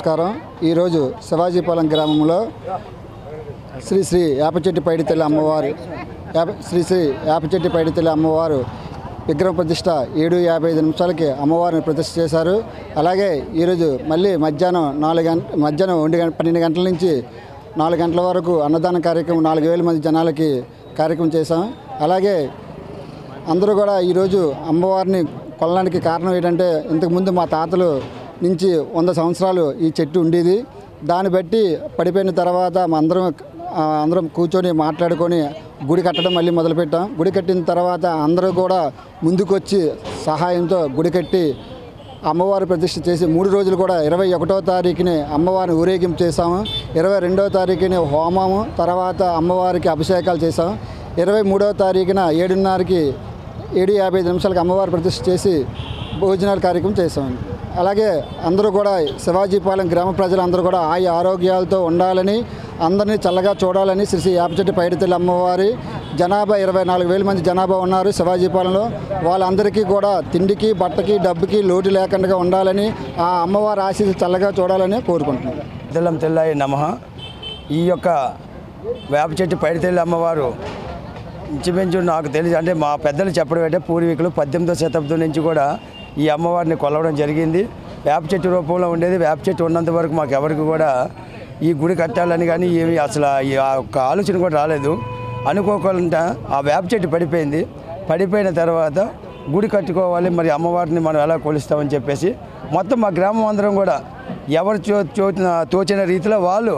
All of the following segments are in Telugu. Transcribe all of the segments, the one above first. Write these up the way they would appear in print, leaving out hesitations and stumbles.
నమస్కారం. ఈరోజు శివాజీపాలెం గ్రామంలో శ్రీ శ్రీ యాపచెట్టి పైడితల్లి అమ్మవారు యాపచెట్టి పైడితల్లి అమ్మవారు విగ్రహ ప్రతిష్ట 7:55 నిమిషాలకి అమ్మవారిని ప్రతిష్ఠ చేశారు. అలాగే ఈరోజు మళ్ళీ మధ్యాహ్నం 12 గంటల నుంచి 4 గంటల వరకు అన్నదాన కార్యక్రమం 4,000 మంది జనాలకి కార్యక్రమం చేశాం. అలాగే అందరూ కూడా ఈరోజు అమ్మవారిని కొనడానికి కారణం ఏంటంటే, ఇంతకుముందు మా తాతలు నుంచి 100 సంవత్సరాలు ఈ చెట్టు ఉండేది. దాన్ని బట్టి పడిపోయిన తర్వాత అందరం కూర్చొని మాట్లాడుకొని గుడి కట్టడం మళ్ళీ మొదలుపెట్టాం. గుడి కట్టిన తర్వాత అందరూ కూడా ముందుకొచ్చి సహాయంతో గుడి కట్టి అమ్మవారి ప్రతిష్ఠ చేసి 3 రోజులు కూడా 21వ తారీఖుని అమ్మవారిని ఊరేగింపు చేశాము. 22వ తారీఖుని హోమము, తర్వాత అమ్మవారికి అభిషేకాలు చేశాం. 23వ తారీఖున 7:55 నిమిషాలకు అమ్మవారి ప్రతిష్ఠ చేసి భోజనాల కార్యక్రమం చేశాం. అలాగే అందరూ కూడా శివాజీపాలెం గ్రామ ప్రజలందరూ కూడా ఆరోగ్యాలతో ఉండాలని, అందరినీ చల్లగా చూడాలని శ్రీ శ్రీ యాపచెట్టి పైడితల్లి అమ్మవారి జనాభా 24,000 మంది జనాభా ఉన్నారు శివాజీపాలెంలో. వాళ్ళందరికీ కూడా తిండికి, బట్టకి, డబ్బుకి లోటు లేకుండా ఉండాలని, ఆ అమ్మవారి ఆశీస్సులు చల్లగా చూడాలని కోరుకుంటున్నాను. తెల్లాయి నమః. ఈ యొక్క వేపచెట్టి పైడితల్లి అమ్మవారు ఇంచుమించు నాకు తెలిసి, అంటే మా పెద్దలు చెప్పడం అంటే పూర్వీకులు 18వ శతాబ్దం నుంచి కూడా ఈ అమ్మవారిని కొలవడం జరిగింది. వేప చెట్టు రూపంలో ఉండేది. వేప చెట్టు ఉన్నంత వరకు మాకు ఎవరికి కూడా ఈ గుడి కట్టాలని కానీ ఏమి అసలు ఆ ఒక్క ఆలోచన కూడా రాలేదు. అనుకోకుండా ఆ వేప చెట్టు పడిపోయిన తర్వాత గుడి కట్టుకోవాలి, మరి అమ్మవారిని మనం ఎలా కొలుస్తామని చెప్పేసి మొత్తం మా గ్రామం అందరం కూడా ఎవరు తోచిన రీతిలో వాళ్ళు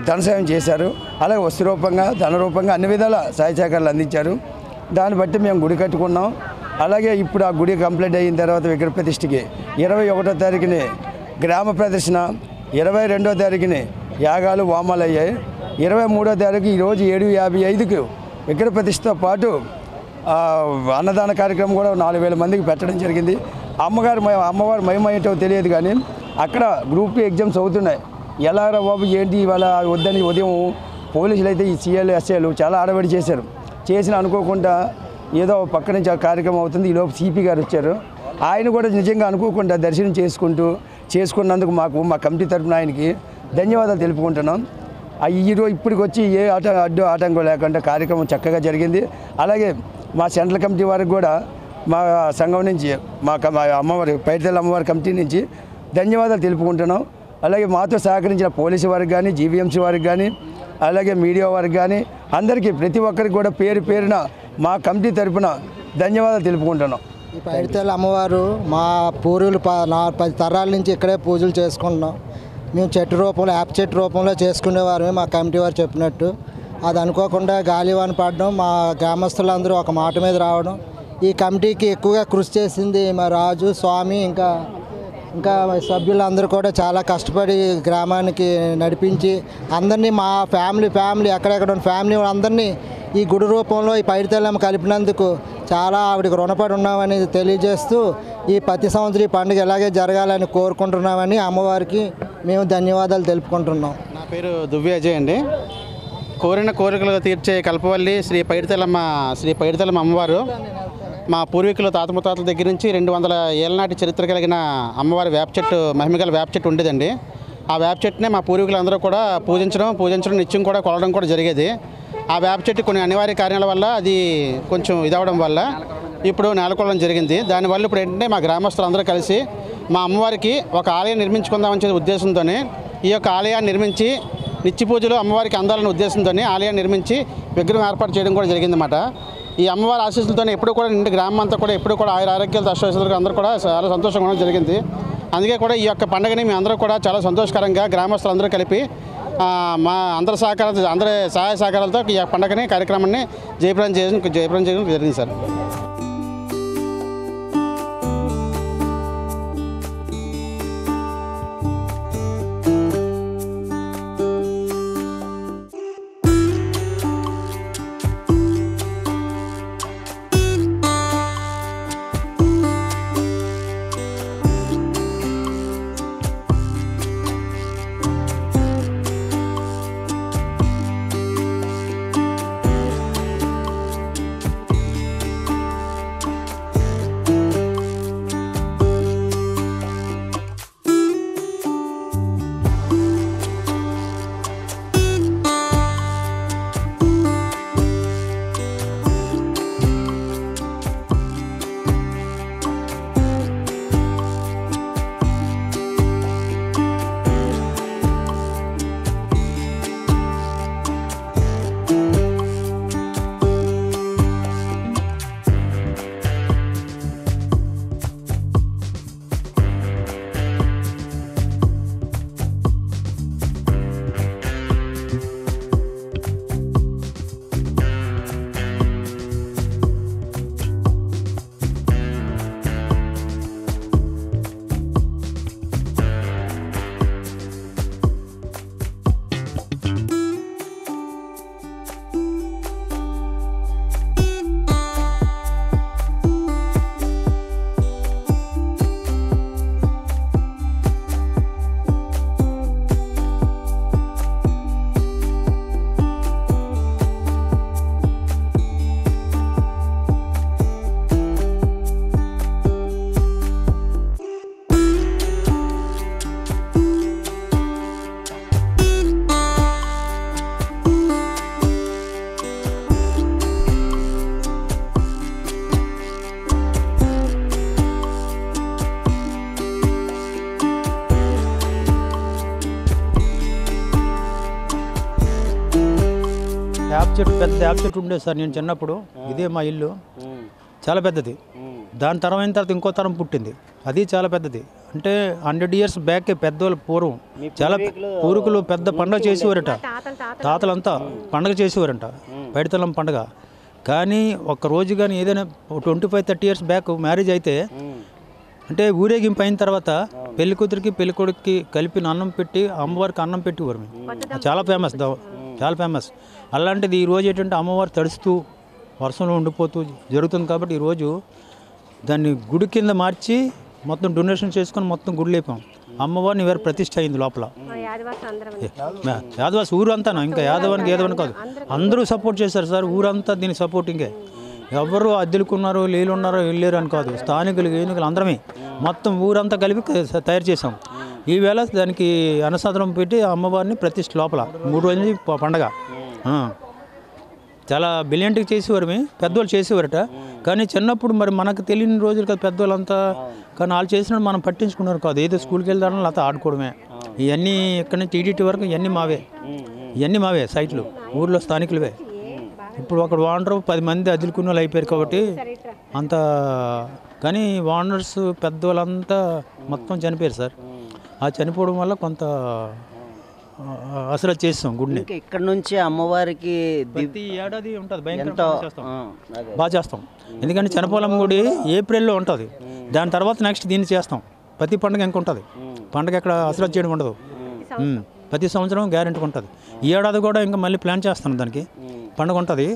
ధన సాయం చేశారు. అలాగే వస్తు రూపంగా, ధన రూపంగా అన్ని విధాల సహాయ సహకారాలు అందించారు. దాన్ని బట్టి మేము గుడి కట్టుకున్నాం. అలాగే ఇప్పుడు ఆ గుడి కంప్లీట్ అయిన తర్వాత విగ్రహ ప్రతిష్ఠకి 21వ తారీఖుని గ్రామ ప్రదర్శన, 22వ తారీఖుని యాగాలు వామాలు అయ్యాయి. 23వ తారీఖు ఈరోజు 7:55కి విగ్రహ ప్రతిష్ఠతో పాటు అన్నదాన కార్యక్రమం కూడా 4,000 మందికి పెట్టడం జరిగింది. అమ్మవారి మహిమ ఏంటో తెలియదు, కానీ అక్కడ గ్రూప్ ఎగ్జామ్స్ అవుతున్నాయి. ఎలారా బాబు ఏంటి ఇవాళ వద్దని ఉదయం పోలీసులు అయితే ఈ సీఏలు ఎస్ఏలు చాలా ఆడబడి చేసిన అనుకోకుండా ఏదో పక్క నుంచి ఆ కార్యక్రమం అవుతుంది. ఈలోపు సిపి గారు వచ్చారు. ఆయన కూడా నిజంగా అనుకోకుండా దర్శనం చేసుకున్నందుకు మా కమిటీ తరఫున ఆయనకి ధన్యవాదాలు తెలుపుకుంటున్నాం. ఈరోజు ఇప్పటికి వచ్చి ఏ ఆటంకం లేకుండా కార్యక్రమం చక్కగా జరిగింది. అలాగే మా సెంట్రల్ కమిటీ వారికి కూడా మా సంఘం నుంచి మా అమ్మవారి పైడితల్లి అమ్మవారి కమిటీ నుంచి ధన్యవాదాలు తెలుపుకుంటున్నాం. అలాగే మాతో సహకరించిన పోలీసు వారికి కానీ, జీవీఎంసీ వారికి కానీ, అలాగే మీడియా వారికి కానీ అందరికీ ప్రతి ఒక్కరికి కూడా పేరున మా కమిటీ తరఫున ధన్యవాదాలు తెలుపుకుంటున్నాం. ఈ పైడితల్లి అమ్మవారు మా పూర్వులు 10 తరాల నుంచి ఇక్కడే పూజలు చేసుకుంటున్నాం. మేము యాప చెట్టు రూపంలో చేసుకునేవారు మా కమిటీ వారు చెప్పినట్టు. అది అనుకోకుండా గాలివాన పడడం, మా గ్రామస్తులందరూ ఒక మాట మీద రావడం, ఈ కమిటీకి ఎక్కువగా కృషి చేసింది మా రాజు, స్వామి, ఇంకా సభ్యులందరూ కూడా చాలా కష్టపడి గ్రామానికి నడిపించి అందరినీ మా ఫ్యామిలీ ఎక్కడెక్కడ ఉన్న ఫ్యామిలీ అందరినీ ఈ గుడి రూపంలో ఈ పైడితల్లమ్మ కలిపినందుకు చాలా ఆవిడకి రుణపడి ఉన్నామని తెలియజేస్తూ, ఈ ప్రతి సంవత్సరం ఈ పండుగ ఇలాగే జరగాలని కోరుకుంటున్నామని అమ్మవారికి మేము ధన్యవాదాలు తెలుపుకుంటున్నాం. నా పేరు దువ్వి అజయ్ అండి. కోరిన కోరికలు తీర్చే కల్పవల్లి శ్రీ పైడితల్లమ్మ అమ్మవారు మా పూర్వీకులు తాత ముత్తాతల దగ్గర నుంచి 200 ఏళ్ళ నాటి చరిత్ర కలిగిన అమ్మవారి మహిమగల వేప చెట్టు ఉండేదండి. ఆ వేప చెట్టునే మా పూర్వీకులందరూ కూడా పూజించడం నిత్యం కూడా కొలవడం కూడా జరిగేది. ఆ వేప చెట్టు కొన్ని అనివార్య కారణాల వల్ల అది కొంచెం ఇదవడం వల్ల ఇప్పుడు నేలకొలడం జరిగింది. దానివల్ల ఇప్పుడు ఏంటంటే మా గ్రామస్తులందరూ కలిసి మా అమ్మవారికి ఒక ఆలయం నిర్మించుకుందామనే ఉద్దేశంతోనే ఈ యొక్క ఆలయాన్ని నిర్మించి నిత్య పూజలు అమ్మవారికి అందాలనే ఉద్దేశంతోనే ఆలయాన్ని నిర్మించి విగ్రహం ఏర్పాటు చేయడం కూడా జరిగిందన్నమాట. ఈ అమ్మవారి ఆశీస్సులతోనే ఎప్పుడు కూడా నిండి గ్రామం అంతా కూడా ఎప్పుడు కూడా ఆరోగ్యాలతో అష్టైశ్వర్యాలతో అందరూ కూడా చాలా సంతోషంగా ఉండడం జరిగింది. అందుకే కూడా ఈ యొక్క పండుగని మేము అందరూ కూడా చాలా సంతోషకరంగా గ్రామస్తులందరూ కలిపి మా అందరి సహాయ సహకారాలతో ఈ పండుగని కార్యక్రమాన్ని జయప్రదం చేయడం జరిగింది సార్. చెట్టు పెద్ద వేప చెట్టు ఉండేది సార్. నేను చిన్నప్పుడు ఇదే మా ఇల్లు, చాలా పెద్దది. దాని తరం అయిన తర్వాత ఇంకో తరం పుట్టింది, అది చాలా పెద్దది. అంటే 100 years బ్యాక్ పెద్దోళ్ళు పూర్వం చాలా పూర్వీకులు పెద్ద పండుగ చేసేవారట. తాతలంతా పండుగ చేసేవారంట, పైడితల్లమ్మ పండుగ. కానీ ఒక్క రోజు కానీ ఏదైనా 25-30 years బ్యాక్ మ్యారేజ్ అయితే అంటే ఊరేగింపు అయిన తర్వాత పెళ్లి కూతురికి పెళ్లి కొడుకుకి కలిపి అన్నం పెట్టి అమ్మవారికి అన్నం పెట్టేవారు. చాలా ఫేమస్, చాలా ఫేమస్. అలాంటిది ఈరోజు ఏంటంటే అమ్మవారు తడుస్తూ వర్షంలో ఉండిపోతూ జరుగుతుంది. కాబట్టి ఈరోజు దాన్ని గుడి కింద మార్చి మొత్తం డొనేషన్ చేసుకొని మొత్తం గుడి లేపాం. అమ్మవారిని వేరే ప్రతిష్ట అయింది లోపల. యాదవాస్ ఊరు అంతా, ఇంకా యాదవానికి ఏదవని కాదు, అందరూ సపోర్ట్ చేశారు సార్. ఊరంతా దీని సపోర్టింగే. ఎవరు అద్దెలుకున్నారో లేలు ఉన్నారో వెళ్ళారు అని కాదు, స్థానికులు ఏనుగులు అందరమే మొత్తం ఊరంతా కలిపి తయారు చేసాం. ఈవేళ దానికి అన్నసత్రం పెట్టి అమ్మవారిని ప్రతిష్ఠ లోపల 3 రోజుల పండగ. చాలా బ్రిలియంట్గా చేసేవారు, పెద్దవాళ్ళు చేసేవారట. కానీ చిన్నప్పుడు మరి మనకు తెలియని రోజులు కదా పెద్దవాళ్ళంతా. కానీ వాళ్ళు చేసినట్టు మనం పట్టించుకున్నారు కాదు. ఏదో స్కూల్కి వెళ్తారని లేకపోతే ఆడుకోవడమే. ఇవన్నీ ఇక్కడ నుంచి టీడీటీ వరకు ఇవన్నీ మావే సైట్లు, ఊర్లో స్థానికులవే. ఇప్పుడు అక్కడ ఓనరు 10 మంది అద్దెలుకున్న వాళ్ళు అయిపోయారు కాబట్టి అంత. కానీ ఓనర్స్ పెద్దవాళ్ళంతా మొత్తం చనిపోయారు సార్. ఆ చనిపోవడం వల్ల కొంత అసలు చేస్తాం గుడిని. ఇక్కడ నుంచి అమ్మవారికి ప్రతి ఏడాది ఉంటుంది, భయంకరంగా బాగా చేస్తాం. ఎందుకంటే చనిపోలమ్మ గుడి ఏప్రిల్లో ఉంటుంది. దాని తర్వాత నెక్స్ట్ దీన్ని చేస్తాం. ప్రతి పండుగ ఇంక ఉంటుంది పండుగ, ఎక్కడ అసలు చేయడం ఉండదు. ప్రతి సంవత్సరం గ్యారెంటీ ఉంటుంది. ఈ ఏడాది కూడా ఇంకా మళ్ళీ ప్లాన్ చేస్తాం, దానికి పండుగ ఉంటుంది.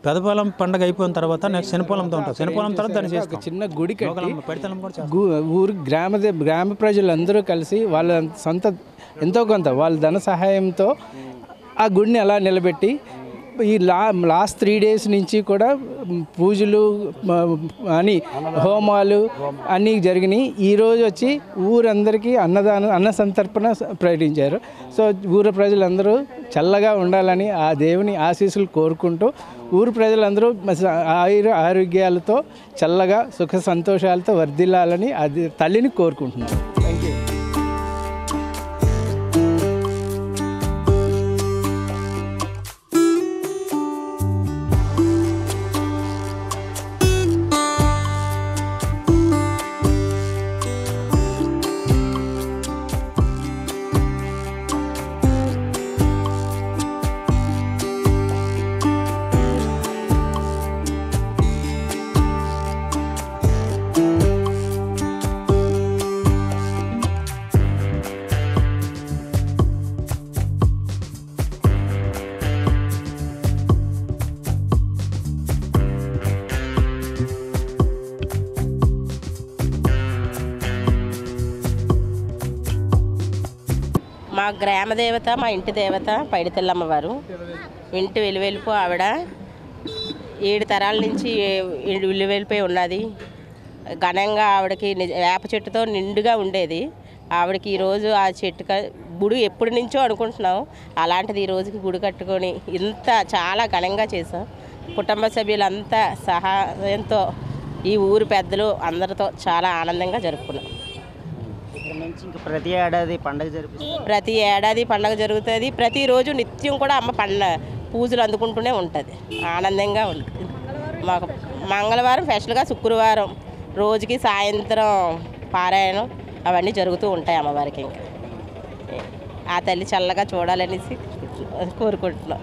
పెదపాలెం పండుగ అయిపోయిన తర్వాత నెక్స్ట్ శనిపాలెంతో ఉంటుంది. శనిపాలెం తర్వాత దాన్ని చేస్తాం. చిన్న గుడి ఊరు గ్రామ ప్రజలందరూ కలిసి వాళ్ళ సొంత ఎంతో కొంత వాళ్ళ ధన సహాయంతో ఆ గుడిని అలా నిలబెట్టి ఈ లాస్ట్ 3 days నుంచి కూడా పూజలు అని హోమాలు అన్నీ జరిగినాయి. ఈరోజు వచ్చి ఊరందరికీ అన్న సంతర్పణ ప్రకటించారు. సో ఊరు ప్రజలందరూ చల్లగా ఉండాలని ఆ దేవుని ఆశీస్సులు కోరుకుంటూ ఊరు ప్రజలందరూ ఆరోగ్యాలతో చల్లగా సుఖ సంతోషాలతో వర్ధిల్లాలని అది తల్లిని కోరుకుంటున్నారు. Thank you. మా గ్రామ దేవత, మా ఇంటి దేవత పైడితల్లమ్మవారు. ఇంటి వెలువెలుపు ఆవిడ 7 తరాల నుంచి వెలువెలిపోయి ఉన్నది. ఘనంగా ఆవిడకి వేప చెట్టుతో నిండుగా ఉండేది. ఆవిడకి ఈరోజు ఆ చెట్టు గుడి ఎప్పటి నుంచో అనుకుంటున్నాం, అలాంటిది ఈ రోజుకి గుడి కట్టుకొని ఇంత చాలా ఘనంగా చేసాం. కుటుంబ సభ్యులంతా సహాయంతో ఈ ఊరు పెద్దలు అందరితో చాలా ఆనందంగా జరుపుకున్నాం. ప్రతి ఏడాది పండుగ జరిపిస్తారు. ప్రతి ఏడాది పండుగ జరుగుతుంది. ప్రతిరోజు నిత్యం కూడా అమ్మ పూజలు అందుకుంటూనే ఉంటుంది. ఆనందంగా ఉంటుంది. మాకు మంగళవారం స్పెషల్గా, శుక్రవారం రోజుకి సాయంత్రం పారాయణం అవన్నీ జరుగుతూ ఉంటాయి అమ్మవారికి. ఇంకా ఆ తల్లి చల్లగా చూడాలనేసి కోరుకుంటున్నాం.